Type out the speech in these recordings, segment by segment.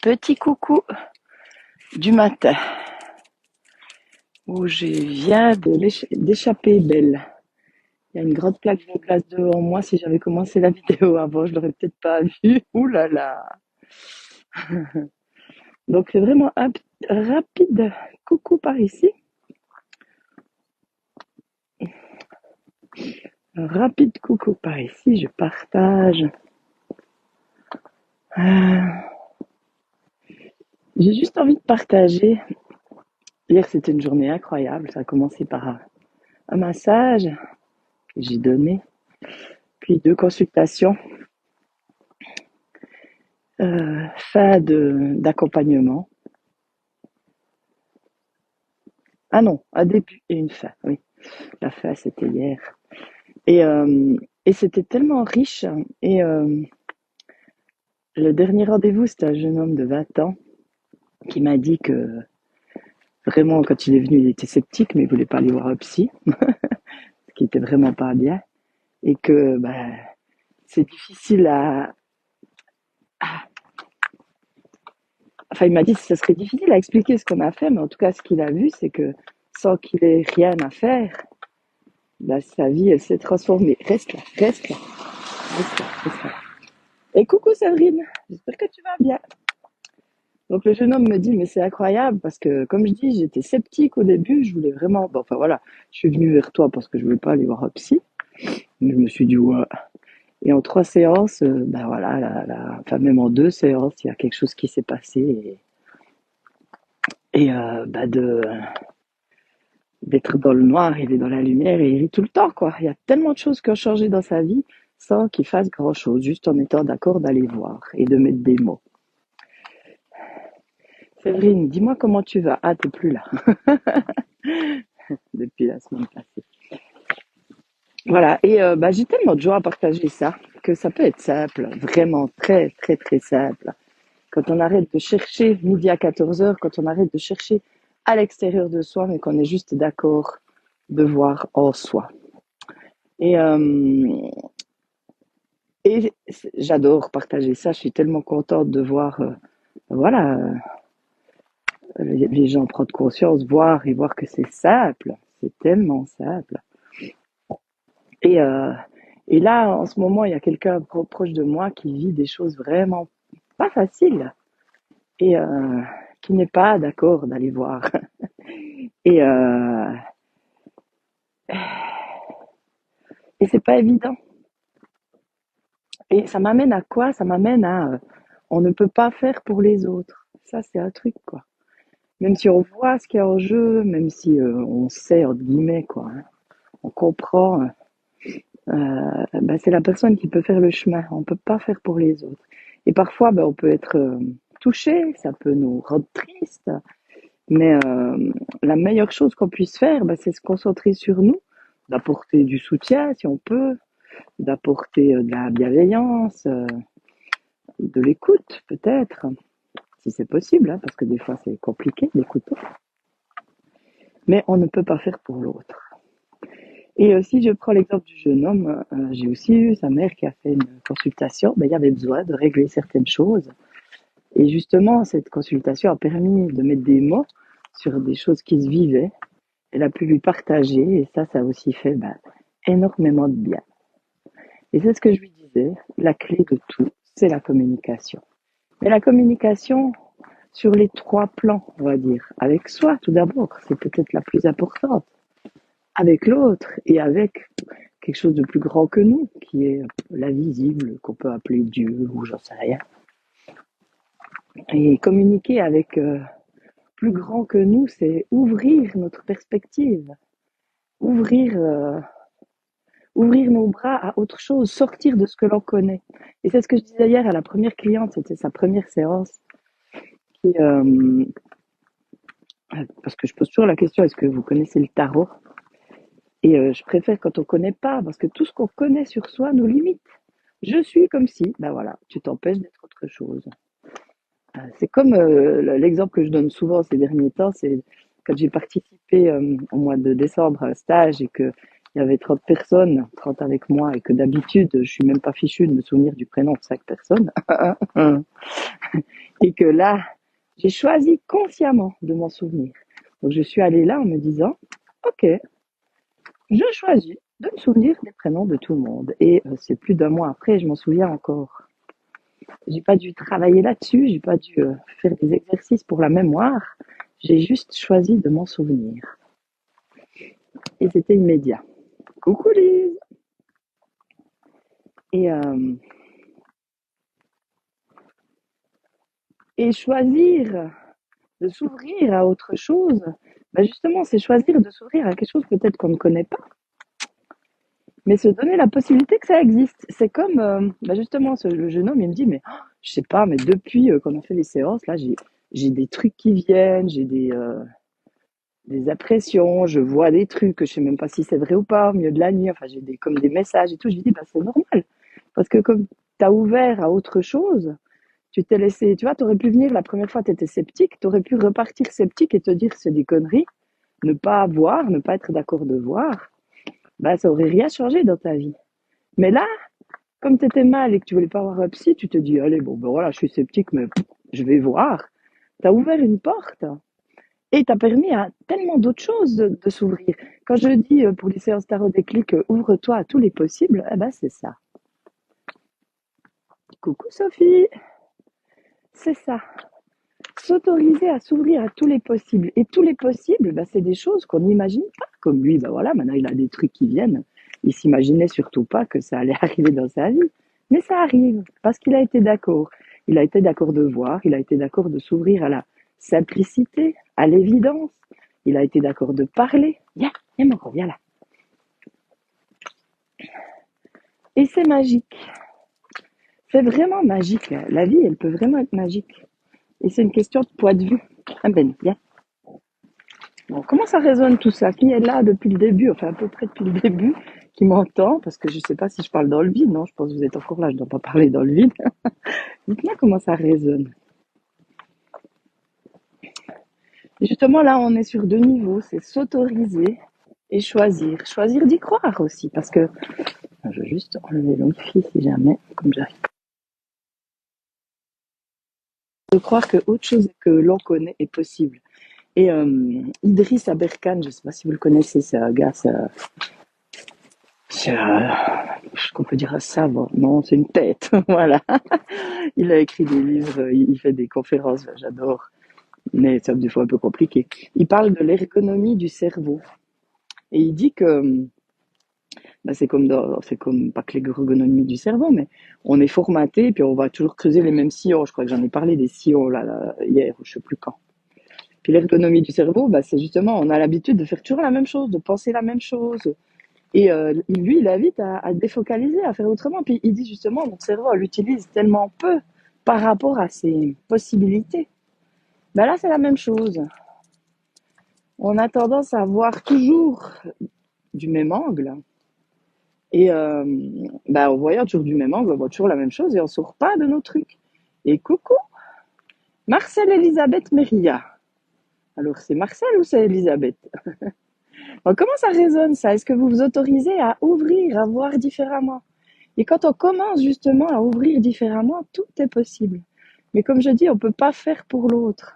petit coucou du matin où je viens d'échapper belle. Il y a une grande plaque de glace devant moi. Si j'avais commencé la vidéo avant, je l'aurais peut-être pas vu. Ouh là là. Donc c'est vraiment un rapide coucou par ici. Un rapide coucou par ici. Je partage. Euh, J'ai juste envie de partager. Hier, c'était une journée incroyable. Ça a commencé par un massage que j'ai donné, puis 2 consultations, fin d'accompagnement. Ah non, un début et une fin, oui. La fin, c'était hier. Et, euh, et c'était tellement riche. Et le dernier rendez-vous, c'était un jeune homme de 20 ans qui m'a dit que vraiment, quand il est venu, il était sceptique, mais il voulait pas aller voir un psy, ce qui était vraiment pas bien. Et que c'est difficile Enfin, il m'a dit que ça serait difficile à expliquer ce qu'on a fait, mais en tout cas, ce qu'il a vu, c'est que sans qu'il ait rien à faire, sa vie, elle s'est transformée. Reste là, reste là, reste là, reste là. Et coucou Sabrine, j'espère que tu vas bien. Donc le jeune homme me dit, mais c'est incroyable parce que, comme je dis, j'étais sceptique au début, je voulais vraiment, bon, enfin voilà, je suis venue vers toi parce que je voulais pas aller voir un psy, mais je me suis dit, ouais. Et en 3 séances, voilà, enfin même en 2 séances, il y a quelque chose qui s'est passé et d'être dans le noir, il est dans la lumière et il rit tout le temps, quoi. Il y a tellement de choses qui ont changé dans sa vie sans qu'il fasse grand chose, juste en étant d'accord d'aller voir et de mettre des mots. Séverine, dis-moi comment tu vas. Ah, t'es plus là depuis la semaine passée. Voilà, et j'ai tellement de joie à partager ça, que ça peut être simple, vraiment très, très, très simple. Quand on arrête de chercher midi à 14h, quand on arrête de chercher à l'extérieur de soi, mais qu'on est juste d'accord de voir en soi. Et, j'adore partager ça, je suis tellement contente de voir, voilà, les gens prendre conscience, voir que c'est simple, c'est tellement simple. Et, euh, et là, en ce moment, il y a quelqu'un proche de moi qui vit des choses vraiment pas faciles et qui n'est pas d'accord d'aller voir. Et, euh, et c'est pas évident. Et ça m'amène à quoi? Ça m'amène à on ne peut pas faire pour les autres. Ça, c'est un truc, quoi. Même si on voit ce qu'il y a en jeu, même si on sait, entre guillemets, quoi, hein, on comprend, c'est la personne qui peut faire le chemin. On ne peut pas faire pour les autres. Et parfois, on peut être touché, ça peut nous rendre tristes, mais la meilleure chose qu'on puisse faire, c'est se concentrer sur nous, d'apporter du soutien si on peut, d'apporter de la bienveillance, de l'écoute peut-être, si c'est possible, hein, parce que des fois c'est compliqué d'écouter, mais on ne peut pas faire pour l'autre. Et si je prends l'exemple du jeune homme, j'ai aussi eu sa mère qui a fait une consultation, il y avait besoin de régler certaines choses. Et justement, cette consultation a permis de mettre des mots sur des choses qui se vivaient. Elle a pu lui partager et ça a aussi fait énormément de bien. Et c'est ce que je lui disais, la clé de tout, c'est la communication. Mais la communication sur les 3 plans, on va dire. Avec soi, tout d'abord, c'est peut-être la plus importante. Avec l'autre et avec quelque chose de plus grand que nous, qui est l'invisible, qu'on peut appeler Dieu ou j'en sais rien. Et communiquer avec plus grand que nous, c'est ouvrir notre perspective, ouvrir, ouvrir nos bras à autre chose, sortir de ce que l'on connaît. Et c'est ce que je disais hier à la première cliente, c'était sa première séance. Qui, parce que je pose toujours la question, est-ce que vous connaissez le tarot? Et je préfère quand on connaît pas, parce que tout ce qu'on connaît sur soi nous limite. Je suis comme si, voilà, tu t'empêches d'être autre chose. C'est comme l'exemple que je donne souvent ces derniers temps, c'est quand j'ai participé au mois de décembre à un stage et qu'il y avait 30 personnes, 30 avec moi, et que d'habitude, je suis même pas fichue de me souvenir du prénom de 5 personnes. Et que là, j'ai choisi consciemment de m'en souvenir. Donc je suis allée là en me disant, ok, je choisis de me souvenir des prénoms de tout le monde. Et c'est plus d'un mois après, je m'en souviens encore. J'ai pas dû travailler là-dessus, j'ai pas dû faire des exercices pour la mémoire. J'ai juste choisi de m'en souvenir. Et c'était immédiat. Coucou Lise. Et, euh, et choisir de s'ouvrir à autre chose, bah justement, c'est choisir de s'ouvrir à quelque chose peut-être qu'on ne connaît pas, mais se donner la possibilité que ça existe. C'est comme, bah justement, le jeune homme, il me dit, mais je sais pas, mais depuis qu'on a fait les séances, là, j'ai des trucs qui viennent, j'ai des impressions, je vois des trucs, je sais même pas si c'est vrai ou pas, au milieu de la nuit, enfin, j'ai comme des messages et tout. Je lui dis, bah c'est normal, parce que comme tu as ouvert à autre chose, tu t'es laissé, tu vois, tu aurais pu venir la première fois, tu étais sceptique, tu aurais pu repartir sceptique et te dire c'est des conneries, ne pas voir, ne pas être d'accord de voir, bah ça aurait rien changé dans ta vie. Mais là, comme tu étais mal et que tu voulais pas voir un psy, tu te dis allez, bon ben voilà, je suis sceptique, mais je vais voir. Tu as ouvert une porte et tu as permis à tellement d'autres choses de s'ouvrir. Quand je dis pour les séances tarot déclic, ouvre-toi à tous les possibles, eh ben c'est ça. Coucou Sophie, c'est ça. S'autoriser à s'ouvrir à tous les possibles. Et tous les possibles, bah, c'est des choses qu'on n'imagine pas. Comme lui, bah voilà, maintenant il a des trucs qui viennent. Il s'imaginait surtout pas que ça allait arriver dans sa vie. Mais ça arrive, parce qu'il a été d'accord. Il a été d'accord de voir, il a été d'accord de s'ouvrir à la simplicité, à l'évidence. Il a été d'accord de parler. Viens, viens mon gros, viens là. Et c'est magique. C'est vraiment magique. La vie, elle peut vraiment être magique. Et c'est une question de point de vue. Ah ben, viens. Bon, comment ça résonne tout ça? Qui est là depuis le début, enfin à peu près depuis le début, qui m'entend? Parce que je ne sais pas si je parle dans le vide. Non, je pense que vous êtes encore là, je ne dois pas parler dans le vide. Dites-moi comment ça résonne. Et justement, là, on est sur deux niveaux. C'est s'autoriser et choisir. Choisir d'y croire aussi. Parce que, je vais juste enlever le wifi si jamais, comme j'arrive. De croire que autre chose que l'on connaît est possible. Et Idriss Aberkan, je ne sais pas si vous le connaissez, c'est un gars, qu'on peut dire un savant. Non, c'est une tête. Voilà. Il a écrit des livres, il fait des conférences, j'adore. Mais c'est des fois un peu compliqué. Il parle de l'ergonomie du cerveau. Et il dit que bah, c'est comme pas que l'ergonomie du cerveau, mais on est formaté, puis on va toujours creuser les mêmes sillons. Je crois que j'en ai parlé des sillons là, hier, je sais plus quand. Puis l'ergonomie du cerveau, bah, c'est justement, on a l'habitude de faire toujours la même chose, de penser la même chose. Et lui, il invite à défocaliser, à faire autrement. Puis il dit justement, notre cerveau, on l'utilise tellement peu par rapport à ses possibilités. Ben là, c'est la même chose. On a tendance à voir toujours du même angle. Et en voyant toujours du même angle, on voit toujours la même chose et on ne sort pas de nos trucs. Et coucou, Marcel Elisabeth Meria. Alors, c'est Marcel ou c'est Elisabeth? Bon, comment ça résonne ça? Est-ce que vous vous autorisez à ouvrir, à voir différemment? Et quand on commence justement à ouvrir différemment, tout est possible. Mais comme je dis, on ne peut pas faire pour l'autre.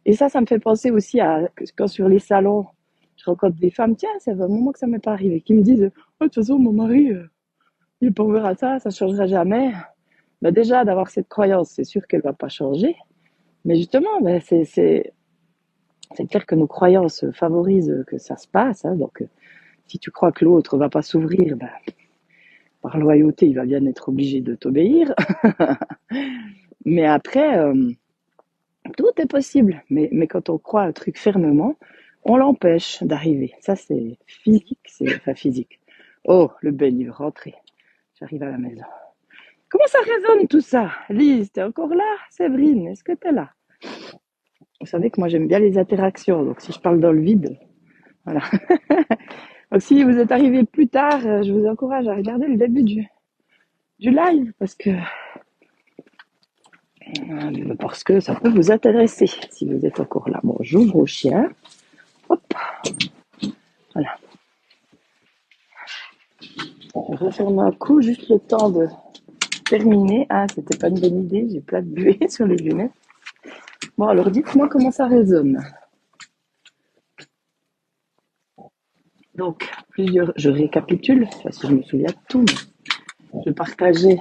Et ça me fait penser aussi à quand sur les salons, je rencontre des femmes, tiens, ça fait un moment que ça m'est pas arrivé, qui me disent, oh, de toute façon, mon mari, il est pas ouvert à ça, ça changera jamais. Ben déjà, d'avoir cette croyance, c'est sûr qu'elle va pas changer. Mais justement, c'est clair que nos croyances favorisent que ça se passe. Hein. Donc, si tu crois que l'autre va pas s'ouvrir, ben, par loyauté, il va bien être obligé de t'obéir. Mais après, tout est possible. Mais quand on croit un truc fermement, on l'empêche d'arriver. Ça, c'est physique. Enfin, physique. Oh, le Ben, il veut rentrer. J'arrive à la maison. Comment ça résonne tout ça? Lise, t'es encore là? Séverine, est-ce que t'es là? Vous savez que moi, j'aime bien les interactions. Donc, si je parle dans le vide, voilà. Donc, si vous êtes arrivé plus tard, je vous encourage à regarder le début du live parce que ça peut vous intéresser si vous êtes encore là. Bon, j'ouvre au chien. Hop, voilà. Je referme un coup, juste le temps de terminé. Ah, c'était pas une bonne idée, j'ai plein de buée sur les lunettes. Bon, alors dites-moi comment ça résonne. Donc, je récapitule, parce que je me souviens de tout, mais je partageais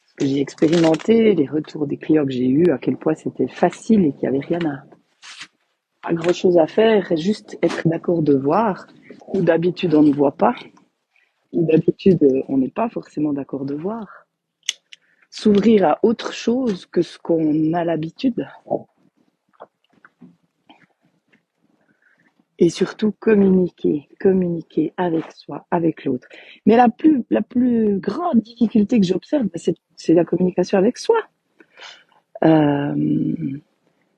ce que j'ai expérimenté, les retours des clients que j'ai eus, à quel point c'était facile et qu'il n'y avait rien à, pas grand chose à faire, juste être d'accord de voir, ou d'habitude on ne voit pas, ou d'habitude on n'est pas forcément d'accord de voir. S'ouvrir à autre chose que ce qu'on a l'habitude. Et surtout communiquer avec soi, avec l'autre. Mais la plus grande difficulté que j'observe, c'est la communication avec soi. Euh,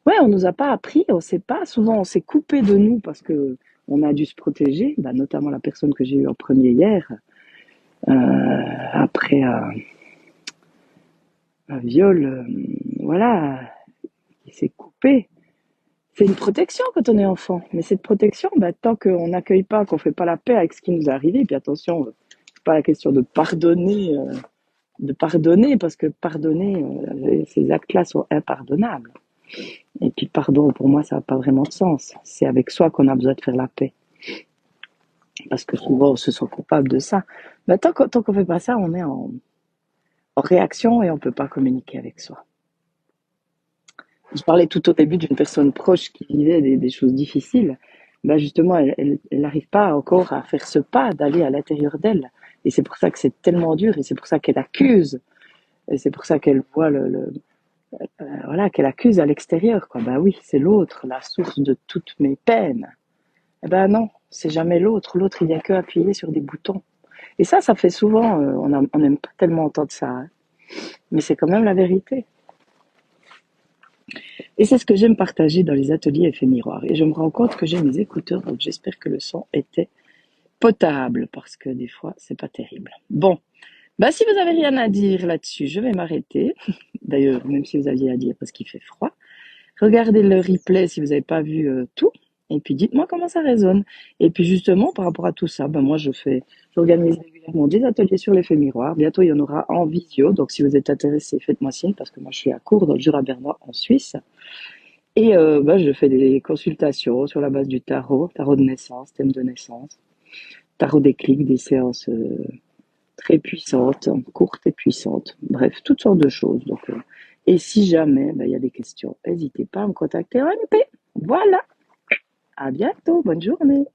ouais, on nous a pas appris, on sait pas. Souvent, on s'est coupé de nous parce que on a dû se protéger. Bah, notamment la personne que j'ai eue en premier hier, après un viol, voilà, il s'est coupé. C'est une protection quand on est enfant, mais cette protection, bah, tant qu'on n'accueille pas, qu'on fait pas la paix avec ce qui nous est arrivé, puis attention, c'est pas la question de pardonner, parce que pardonner, ces actes-là sont impardonnables. Et puis pardon, pour moi, ça n'a pas vraiment de sens. C'est avec soi qu'on a besoin de faire la paix, parce que souvent on se sent coupable de ça. Mais tant qu'on fait pas ça, on est en réaction et on peut pas communiquer avec soi. Je parlais tout au début d'une personne proche qui vivait des choses difficiles. Ben justement, elle n'arrive pas encore à faire ce pas d'aller à l'intérieur d'elle. Et c'est pour ça que c'est tellement dur, et c'est pour ça qu'elle accuse, et c'est pour ça qu'elle voit voilà, qu'elle accuse à l'extérieur, quoi. Ben oui, c'est l'autre, la source de toutes mes peines. Eh ben non, c'est jamais l'autre. L'autre, il n'y a que appuyer sur des boutons. Et ça fait souvent, on n'aime pas tellement entendre ça, hein. Mais c'est quand même la vérité. Et c'est ce que j'aime partager dans les ateliers effets miroirs. Et je me rends compte que j'ai mes écouteurs, donc j'espère que le son était potable, parce que des fois, c'est pas terrible. Bon, bah si vous avez rien à dire là-dessus, je vais m'arrêter. D'ailleurs, même si vous aviez à dire parce qu'il fait froid, regardez le replay si vous n'avez pas vu tout. Et puis dites-moi comment ça résonne. Et puis justement, par rapport à tout ça, ben moi j'organise régulièrement des ateliers sur l'effet miroir. Bientôt il y en aura en visio. Donc si vous êtes intéressé, faites-moi signe parce que moi je suis à Cours dans le Jura bernois en Suisse. Et ben, je fais des consultations sur la base du tarot de naissance, thème de naissance, tarot déclic, des séances très puissantes, courtes et puissantes. Bref, toutes sortes de choses. Donc, et si jamais ben, y a des questions, n'hésitez pas à me contacter en MP. Voilà. À bientôt. Bonne journée.